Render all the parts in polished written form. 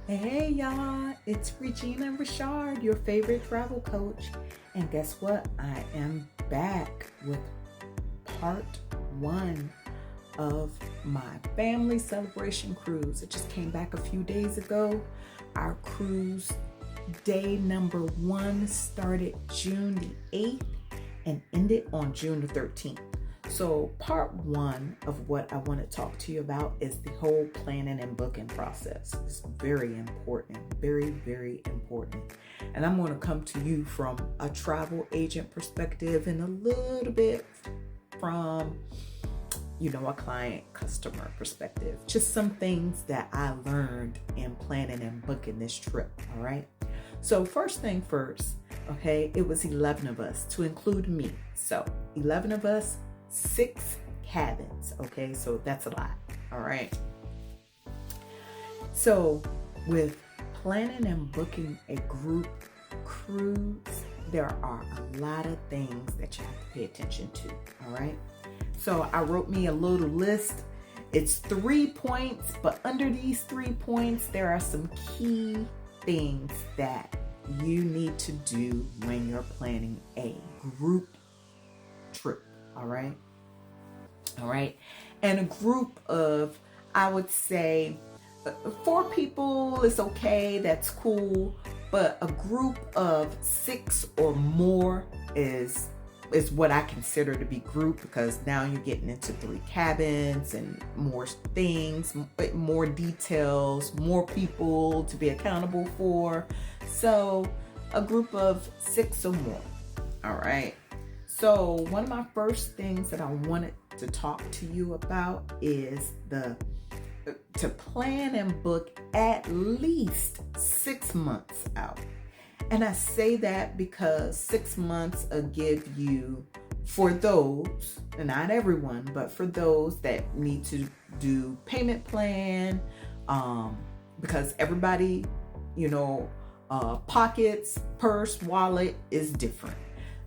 Hey y'all, it's Regina Richard, your favorite travel coach. And guess what? I am back with part one of my family celebration cruise. It just came back a few days ago. Our cruise day number one started June the 8th and ended on June the 13th. So part one of what I want to talk to you about is the whole planning and booking process. It's very important, very, very important. And I'm going to come to you from a travel agent perspective and a little bit from, a client customer perspective. Just some things that I learned in planning and booking this trip. All right. So first thing first, okay, it was 11 of us to include me. So 11 of us, 6 cabins. Okay, so that's a lot. All right. So with planning and booking a group cruise, there are a lot of things that you have to pay attention to. All right. So I wrote me a little list. It's 3 points, but under these 3 points, there are some key things that you need to do when you're planning a group trip. All right. All right. And a group of, I would say, 4 people is okay. That's cool. But a group of 6 or more is what I consider to be group, because now you're getting into 3 cabins and more things, more details, more people to be accountable for. So a group of 6 or more. All right. So one of my first things that I wanted to talk to you about is to plan and book at least 6 months out. And I say that because 6 months will give you, for those, and not everyone, but for those that need to do payment plan, because everybody, pockets, purse, wallet is different.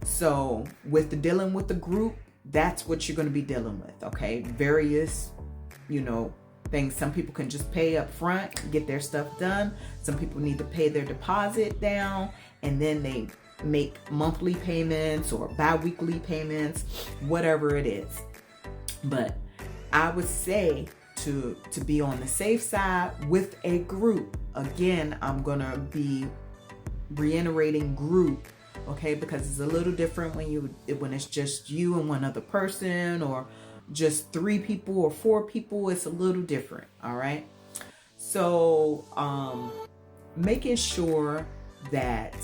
So with dealing with the group, that's what you're going to be dealing with. Okay. Various, things. Some people can just pay up front, get their stuff done. Some people need to pay their deposit down, and then they make monthly payments or bi-weekly payments, whatever it is. But I would say to be on the safe side with a group, again, I'm going to be reiterating group, okay, because it's a little different when it's just you and one other person, or just 3 people or 4 people. It's a little different. All right. So making sure that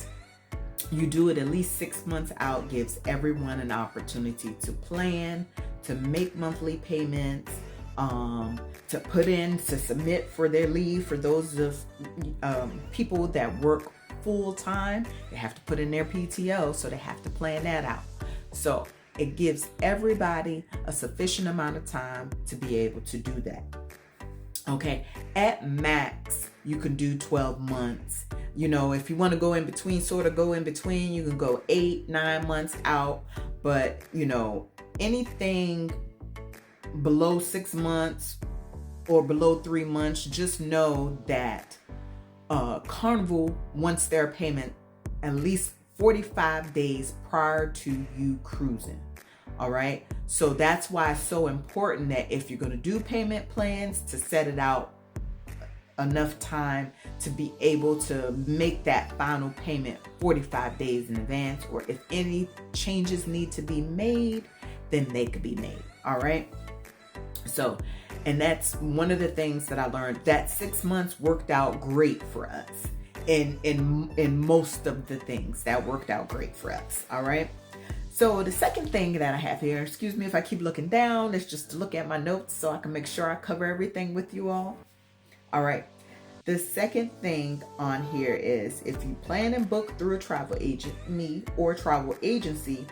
you do it at least 6 months out gives everyone an opportunity to plan, to make monthly payments, to put in, to submit for their leave. For those of people that work full time, they have to put in their PTO, so they have to plan that out. So it gives everybody a sufficient amount of time to be able to do that. Okay. At max, you can do 12 months. If you want to go in between, you can go 8, 9 months out. But, anything below 6 months or below 3 months, just know that Carnival wants their payment at least 45 days prior to you cruising. All right. So that's why it's so important that if you're going to do payment plans, to set it out enough time to be able to make that final payment 45 days in advance, or if any changes need to be made, then they could be made. All right. So, and that's one of the things that I learned. That 6 months worked out great for us. In most of the things, that worked out great for us. All right. So the second thing that I have here, excuse me if I keep looking down, is just to look at my notes so I can make sure I cover everything with you all. All right. The second thing on here is, if you plan and book through a travel agent, me, or travel agency,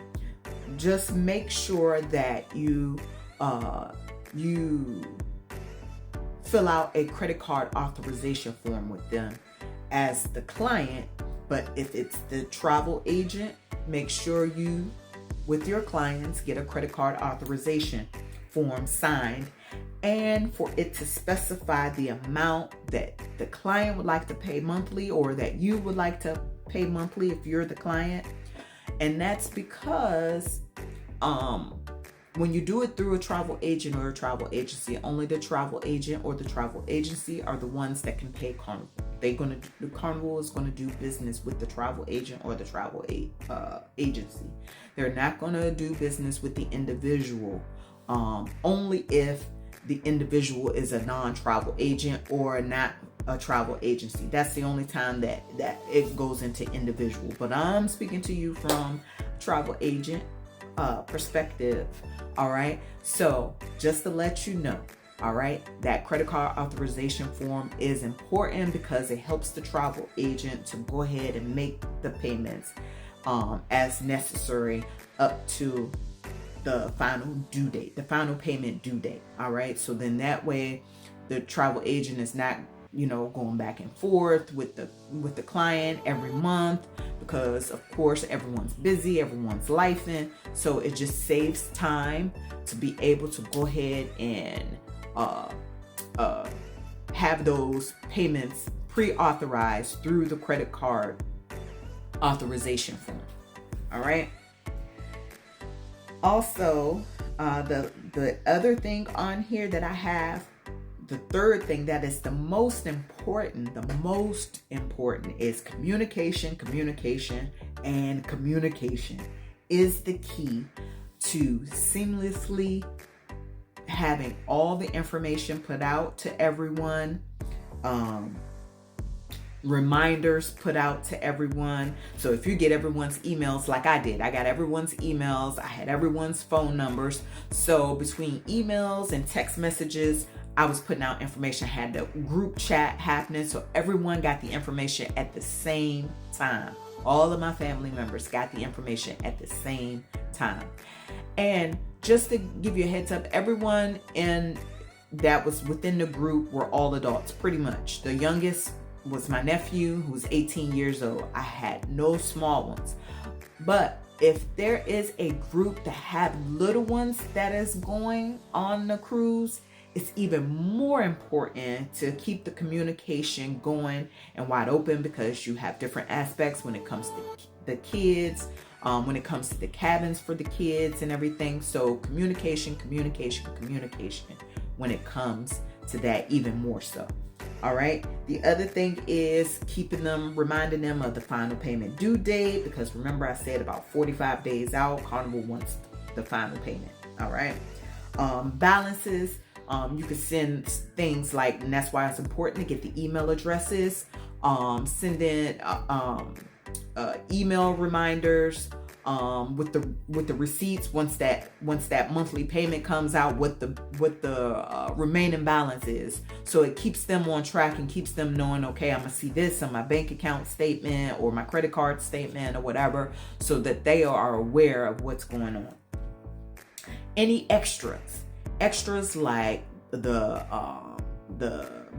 just make sure that you fill out a credit card authorization form with them as the client. But if it's the travel agent, make sure you, with your clients, get a credit card authorization form signed and for it to specify the amount that the client would like to pay monthly, or that you would like to pay monthly if you're the client. And that's because when you do it through a travel agent or a travel agency, only the travel agent or the travel agency are the ones that can pay Carnival. The Carnival is going to do business with the travel agent or the travel agency. They're not going to do business with the individual, only if the individual is a non-travel agent or not a travel agency. That's the only time that it goes into individual. But I'm speaking to you from travel agent perspective. All right. So just to let you know, all right, that credit card authorization form is important because it helps the travel agent to go ahead and make the payments as necessary up to the final due date, the final payment due date. All right. So then that way the travel agent is not, going back and forth with the client every month, because of course everyone's busy, everyone's lifing. So it just saves time to be able to go ahead and have those payments pre-authorized through the credit card authorization form. All right. Also, the other thing on here that I have, the third thing that is the most important is communication. And communication is the key to seamlessly having all the information put out to everyone, reminders put out to everyone. So if you get everyone's emails like I did, I got everyone's emails, I had everyone's phone numbers. So between emails and text messages, I was putting out information. I had the group chat happening, so everyone got the information at the same time. All of my family members got the information at the same time. And just to give you a heads up, everyone that was within the group were all adults, pretty much. The youngest was my nephew, who was 18 years old. I had no small ones. But if there is a group that have little ones that is going on the cruise, it's even more important to keep the communication going and wide open, because you have different aspects when it comes to the kids, when it comes to the cabins for the kids and everything. So communication when it comes to that, even more so. All right. The other thing is reminding them of the final payment due date, because remember I said about 45 days out, Carnival wants the final payment. All right. Balances. You can send things like, and that's why it's important to get the email addresses, send in email reminders with the receipts once that monthly payment comes out, what the remaining balance is. So it keeps them on track and keeps them knowing, okay, I'm gonna see this on my bank account statement or my credit card statement or whatever, so that they are aware of what's going on. Any extras like the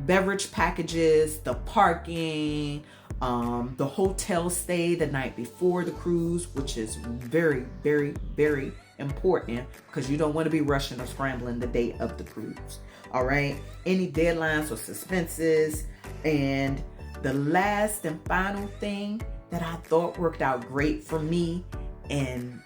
beverage packages, the parking, the hotel stay the night before the cruise, which is very, very, very important, because you don't want to be rushing or scrambling the day of the cruise. All right. Any deadlines or suspenses. And the last and final thing that I thought worked out great for me and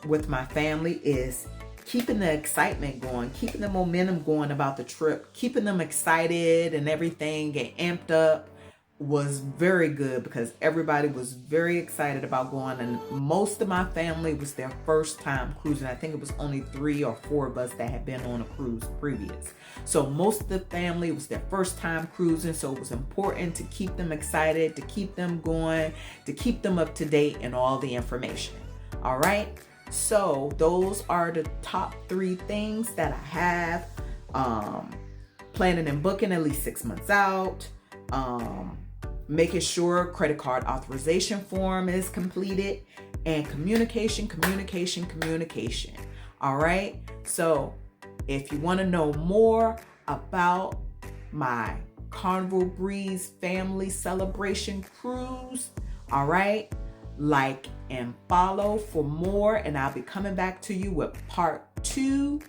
with my family is keeping the excitement going, keeping the momentum going about the trip, keeping them excited and everything and amped up was very good, because everybody was very excited about going. And most of my family was their first time cruising. I think it was only 3 or 4 of us that had been on a cruise previous. So most of the family was their first time cruising. So it was important to keep them excited, to keep them going, to keep them up to date and all the information. All right. So those are the top 3 things that I have. Planning and booking at least 6 months out. Making sure credit card authorization form is completed, and communication. All right. So if you want to know more about my Carnival Breeze family celebration cruise, all right, like and follow for more, and I'll be coming back to you with part 2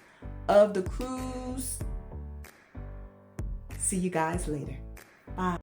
of the cruise See you guys later. Bye.